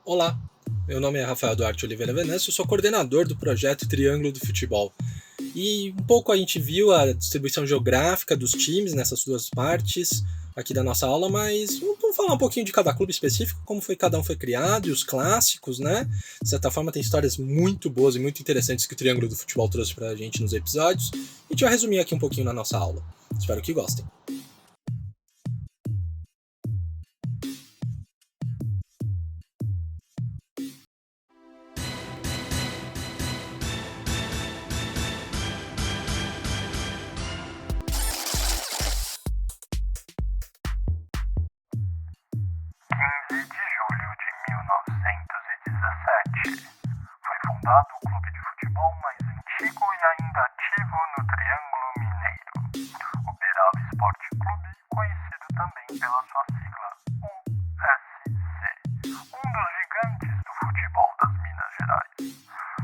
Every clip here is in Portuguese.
Olá, meu nome é Rafael Duarte Oliveira Venâncio, sou coordenador do projeto Triângulo do Futebol. E um pouco a gente viu a distribuição geográfica dos times nessas duas partes aqui da nossa aula, mas vamos falar um pouquinho de cada clube específico, como foi cada um foi criado e os clássicos, né? De certa forma tem histórias muito boas e muito interessantes que o Triângulo do Futebol trouxe pra gente nos episódios. E a gente vai resumir aqui um pouquinho na nossa aula. Espero que gostem. De julho de 1917, foi fundado o clube de futebol mais antigo e ainda ativo no Triângulo Mineiro, Uberaba Esporte Clube, conhecido também pela sua sigla USC, um dos gigantes do futebol das Minas Gerais.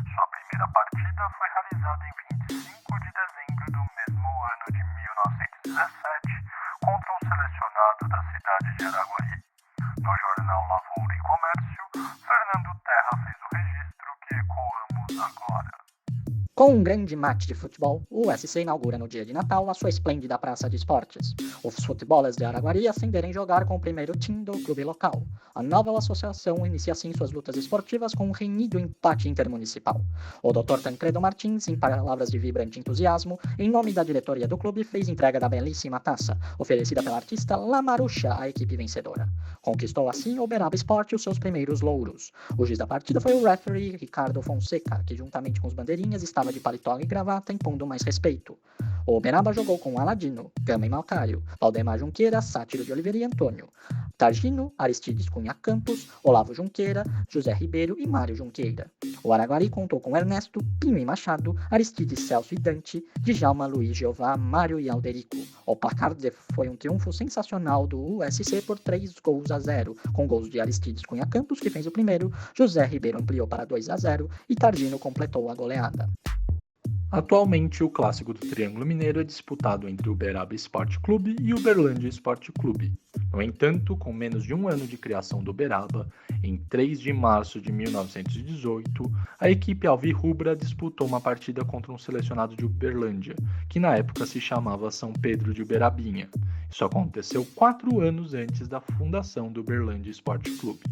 Sua primeira partida foi realizada em 25 de dezembro do mesmo ano de 1917 contra um selecionado da cidade de Araguari. No jornal Lavoura e Comércio, Fernando Terra fez o registro que ecoamos agora. Com um grande match de futebol, o USC inaugura no dia de Natal a sua esplêndida praça de esportes. Os futebolas de Araguari ascenderem jogar com o primeiro time do clube local. A nova associação inicia assim suas lutas esportivas com um renhido empate intermunicipal. O Dr. Tancredo Martins, em palavras de vibrante entusiasmo, em nome da diretoria do clube, fez entrega da belíssima taça, oferecida pela artista La Marucha à equipe vencedora. Conquistou assim o Uberaba Esporte os seus primeiros louros. O juiz da partida foi o referee Ricardo Fonseca, que juntamente com os bandeirinhas estava de paletó e gravata, impondo mais respeito. O Uberaba jogou com Aladino, Gama e Malcário, Valdemar Junqueira, Sátiro de Oliveira e Antônio, Targino, Aristides Cunha Campos, Olavo Junqueira, José Ribeiro e Mário Junqueira. O Araguari contou com Ernesto, Pinho e Machado, Aristides Celso e Dante, Djalma, Luiz, Jeová, Mário e Alderico. O placar foi um triunfo sensacional do USC por 3-0, com gols de Aristides Cunha Campos, que fez o primeiro, José Ribeiro ampliou para 2-0 e Targino completou a goleada. Atualmente, o clássico do Triângulo Mineiro é disputado entre o Uberaba Esporte Clube e o Uberlândia Esporte Clube. No entanto, com menos de um ano de criação do Uberaba, em 3 de março de 1918, a equipe alvirrubra disputou uma partida contra um selecionado de Uberlândia, que na época se chamava São Pedro de Uberabinha. Isso aconteceu 4 anos antes da fundação do Uberlândia Esporte Clube.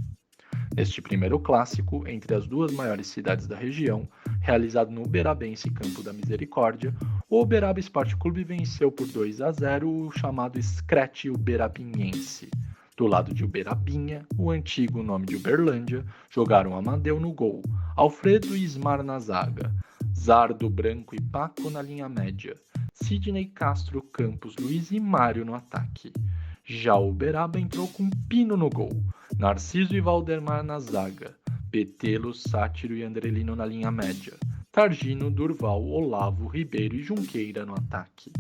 Neste primeiro clássico, entre as duas maiores cidades da região, realizado no uberabense Campo da Misericórdia, o Uberaba Esporte Clube venceu por 2-0 o chamado Screte Uberabinhense. Do lado de Uberabinha, o antigo nome de Uberlândia, jogaram Amadeu no gol, Alfredo e Ismar na zaga, Zardo, Branco e Paco na linha média, Sidney, Castro, Campos, Luiz e Mário no ataque. Já o Uberaba entrou com Pino no gol, Narciso e Valdemar na zaga, Betelo, Sátiro e Andrelino na linha média, Targino, Durval, Olavo, Ribeiro e Junqueira no ataque.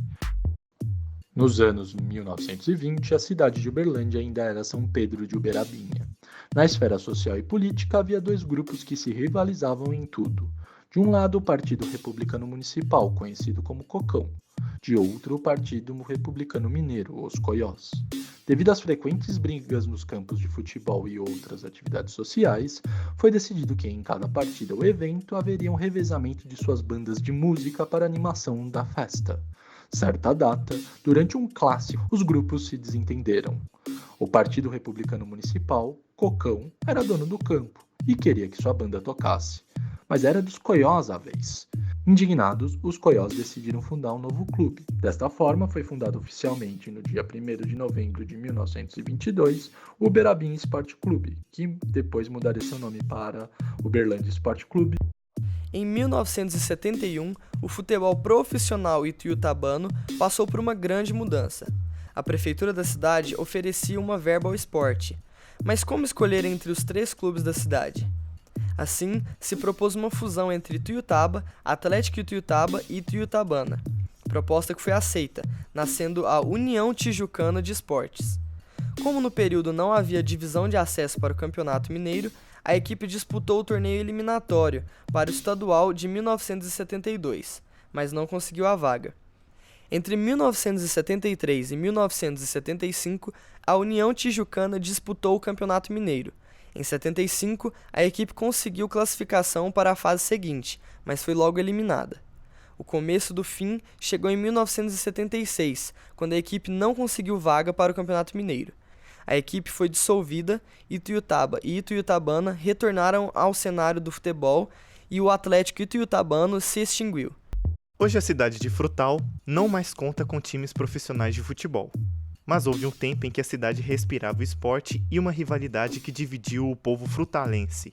Nos anos 1920, a cidade de Uberlândia ainda era São Pedro de Uberabinha. Na esfera social e política, havia dois grupos que se rivalizavam em tudo. De um lado, o Partido Republicano Municipal, conhecido como Cocão. De outro, o Partido Republicano Mineiro, os Coiós. Devido às frequentes brigas nos campos de futebol e outras atividades sociais, foi decidido que em cada partida ou evento haveria um revezamento de suas bandas de música para a animação da festa. Certa data, durante um clássico, os grupos se desentenderam. O Partido Republicano Municipal, Cocão, era dono do campo e queria que sua banda tocasse. Mas era dos Coiós a vez. Indignados, os Coiós decidiram fundar um novo clube. Desta forma, foi fundado oficialmente no dia 1º de novembro de 1922 o Uberabinha Esporte Clube, que depois mudaria seu nome para Uberlândia Esporte Clube. Em 1971, o futebol profissional ituiutabano passou por uma grande mudança. A prefeitura da cidade oferecia uma verba ao esporte, mas como escolher entre os 3 clubes da cidade? Assim, se propôs uma fusão entre Ituiutaba, Atlético Ituiutaba e Ituiutabana, proposta que foi aceita, nascendo a União Tijucana de Esportes. Como no período não havia divisão de acesso para o Campeonato Mineiro, a equipe disputou o torneio eliminatório para o estadual de 1972, mas não conseguiu a vaga. Entre 1973 e 1975, a União Tijucana disputou o Campeonato Mineiro. Em 75, a equipe conseguiu classificação para a fase seguinte, mas foi logo eliminada. O começo do fim chegou em 1976, quando a equipe não conseguiu vaga para o Campeonato Mineiro. A equipe foi dissolvida, Ituiutaba e Ituiutabana retornaram ao cenário do futebol e o Atlético Ituiutabano se extinguiu. Hoje a cidade de Frutal não mais conta com times profissionais de futebol, mas houve um tempo em que a cidade respirava o esporte e uma rivalidade que dividiu o povo frutalense.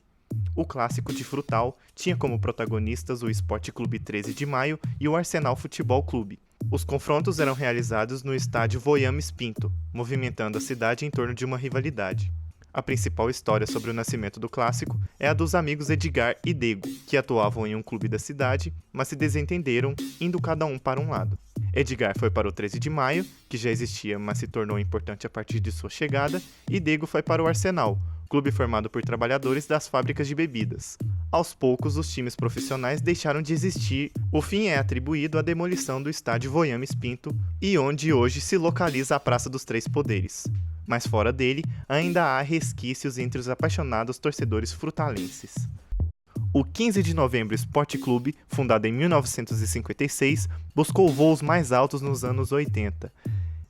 O clássico de Frutal tinha como protagonistas o Esporte Clube 13 de Maio e o Arsenal Futebol Clube. Os confrontos eram realizados no estádio Voyames Pinto, movimentando a cidade em torno de uma rivalidade. A principal história sobre o nascimento do clássico é a dos amigos Edgar e Dego, que atuavam em um clube da cidade, mas se desentenderam, indo cada um para um lado. Edgar foi para o 13 de Maio, que já existia, mas se tornou importante a partir de sua chegada, e Dego foi para o Arsenal, clube formado por trabalhadores das fábricas de bebidas. Aos poucos, os times profissionais deixaram de existir. O fim é atribuído à demolição do estádio Voyames Pinto e onde hoje se localiza a Praça dos Três Poderes. Mas fora dele, ainda há resquícios entre os apaixonados torcedores frutalenses. O 15 de Novembro Esporte Clube, fundado em 1956, buscou voos mais altos nos anos 80.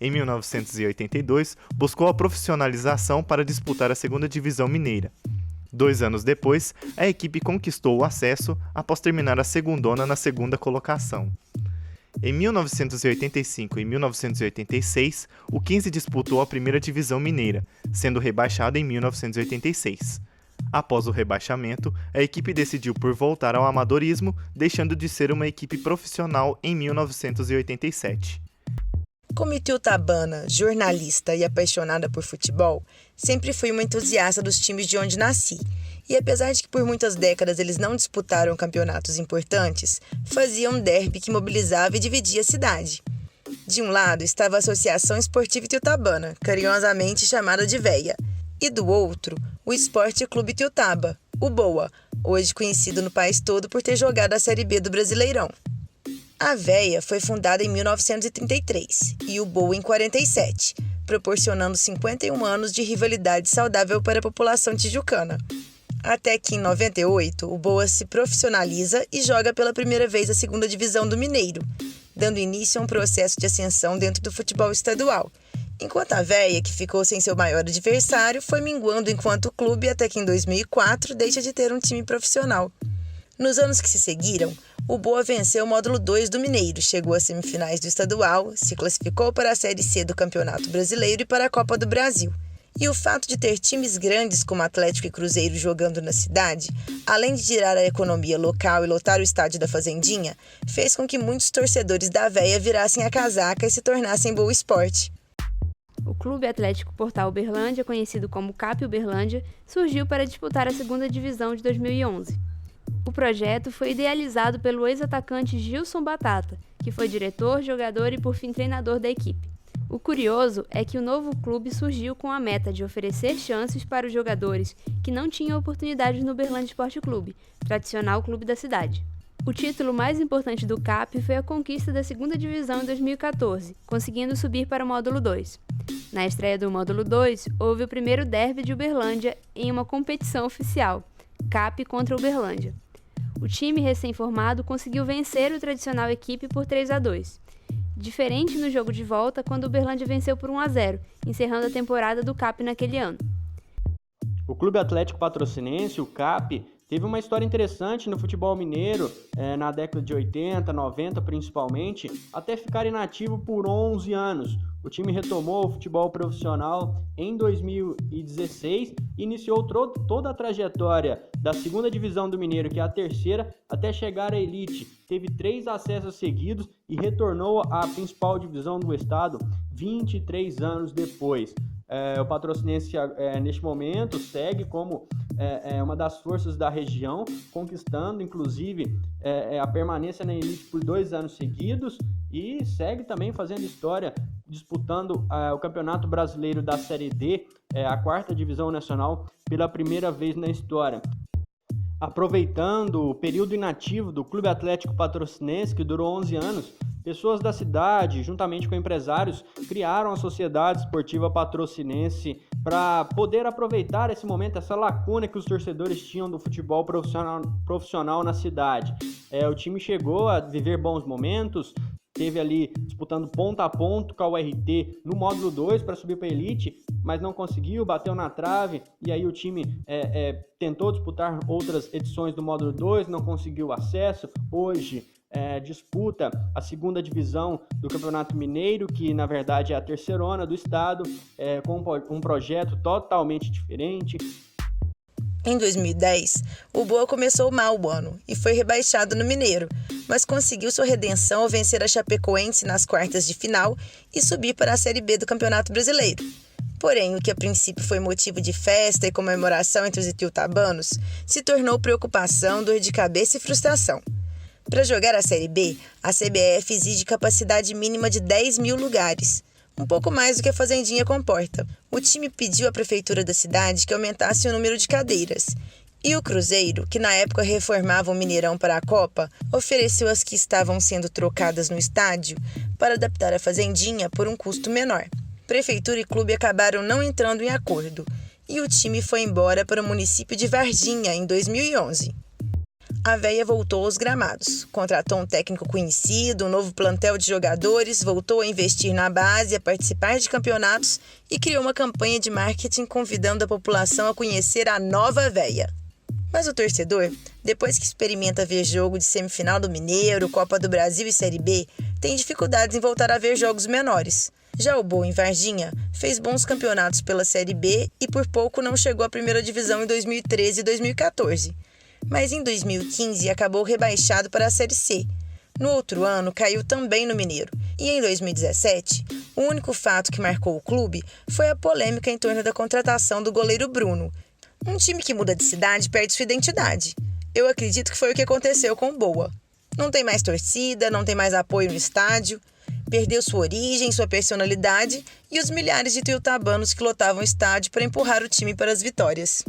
Em 1982, buscou a profissionalização para disputar a segunda divisão mineira. 2 anos depois, a equipe conquistou o acesso após terminar a segundona na segunda colocação. Em 1985 e 1986, o 15 disputou a primeira divisão mineira, sendo rebaixado em 1986. Após o rebaixamento, a equipe decidiu por voltar ao amadorismo, deixando de ser uma equipe profissional em 1987. Como ituiutabana, jornalista e apaixonada por futebol, sempre fui uma entusiasta dos times de onde nasci. E apesar de que por muitas décadas eles não disputaram campeonatos importantes, faziam um derby que mobilizava e dividia a cidade. De um lado estava a Associação Esportiva Ituiutabana, carinhosamente chamada de VEIA, e do outro, o Esporte Clube Ituiutaba, o BOA, hoje conhecido no país todo por ter jogado a Série B do Brasileirão. A VEIA foi fundada em 1933 e o BOA em 47, proporcionando 51 anos de rivalidade saudável para a população tijucana. Até que em 98, o BOA se profissionaliza e joga pela primeira vez a segunda divisão do Mineiro, dando início a um processo de ascensão dentro do futebol estadual, enquanto a VEIA, que ficou sem seu maior adversário, foi minguando enquanto clube até que em 2004 deixa de ter um time profissional. Nos anos que se seguiram, o BOA venceu o módulo 2 do Mineiro, chegou às semifinais do estadual, se classificou para a Série C do Campeonato Brasileiro e para a Copa do Brasil. E o fato de ter times grandes como Atlético e Cruzeiro jogando na cidade, além de girar a economia local e lotar o estádio da Fazendinha, fez com que muitos torcedores da VEIA virassem a casaca e se tornassem Boa Esporte. O Clube Atlético Portal Uberlândia, conhecido como CAP Uberlândia, surgiu para disputar a segunda divisão de 2011. O projeto foi idealizado pelo ex-atacante Gilson Batata, que foi diretor, jogador e, por fim, treinador da equipe. O curioso é que o novo clube surgiu com a meta de oferecer chances para os jogadores que não tinham oportunidades no Uberlândia Esporte Clube, tradicional clube da cidade. O título mais importante do CAP foi a conquista da segunda divisão em 2014, conseguindo subir para o módulo 2. Na estreia do módulo 2, houve o primeiro derby de Uberlândia em uma competição oficial, CAP contra Uberlândia. O time recém-formado conseguiu vencer o tradicional equipe por 3-2. Diferente no jogo de volta, quando o Uberlândia venceu por 1-0, encerrando a temporada do CAP naquele ano. O Clube Atlético Patrocinense, o CAP, teve uma história interessante no futebol mineiro, na década de 80, 90 principalmente, até ficar inativo por 11 anos. O time retomou o futebol profissional em 2016 e iniciou toda a trajetória da segunda divisão do Mineiro, que é a terceira, até chegar à elite. Teve 3 acessos seguidos e retornou à principal divisão do estado 23 anos depois. O Patrocinense, neste momento, segue como uma das forças da região, conquistando, inclusive, a permanência na elite por 2 anos seguidos e segue também fazendo história, disputando o Campeonato Brasileiro da Série D, a 4ª Divisão Nacional, pela primeira vez na história. Aproveitando o período inativo do Clube Atlético Patrocinense, que durou 11 anos, pessoas da cidade, juntamente com empresários, criaram a Sociedade Esportiva Patrocinense para poder aproveitar esse momento, essa lacuna que os torcedores tinham do futebol profissional na cidade. O time chegou a viver bons momentos, teve ali disputando ponto a ponto com a URT no módulo 2 para subir para a elite, mas não conseguiu, bateu na trave, e aí o time tentou disputar outras edições do módulo 2, não conseguiu acesso. Hoje disputa a segunda divisão do Campeonato Mineiro, que na verdade é a terceirona do estado, com um projeto totalmente diferente. Em 2010, o Boa começou mal o ano e foi rebaixado no Mineiro, mas conseguiu sua redenção ao vencer a Chapecoense nas quartas de final e subir para a Série B do Campeonato Brasileiro. Porém, o que a princípio foi motivo de festa e comemoração entre os itiutabanos se tornou preocupação, dor de cabeça e frustração. Para jogar a Série B, a CBF exige capacidade mínima de 10 mil lugares, um pouco mais do que a Fazendinha comporta. O time pediu à prefeitura da cidade que aumentasse o número de cadeiras. E o Cruzeiro, que na época reformava o Mineirão para a Copa, ofereceu as que estavam sendo trocadas no estádio para adaptar a Fazendinha por um custo menor. Prefeitura e clube acabaram não entrando em acordo, e o time foi embora para o município de Varginha em 2011. A Véia voltou aos gramados, contratou um técnico conhecido, um novo plantel de jogadores, voltou a investir na base, a participar de campeonatos e criou uma campanha de marketing convidando a população a conhecer a nova Véia. Mas o torcedor, depois que experimenta ver jogo de semifinal do Mineiro, Copa do Brasil e Série B, tem dificuldades em voltar a ver jogos menores. Já o Boa, em Varginha, fez bons campeonatos pela Série B e por pouco não chegou à primeira divisão em 2013 e 2014. Mas em 2015 acabou rebaixado para a Série C. No outro ano, caiu também no Mineiro. E em 2017, o único fato que marcou o clube foi a polêmica em torno da contratação do goleiro Bruno. Um time que muda de cidade perde sua identidade. Eu acredito que foi o que aconteceu com o Boa. Não tem mais torcida, não tem mais apoio no estádio, perdeu sua origem, sua personalidade e os milhares de itiutabanos que lotavam o estádio para empurrar o time para as vitórias.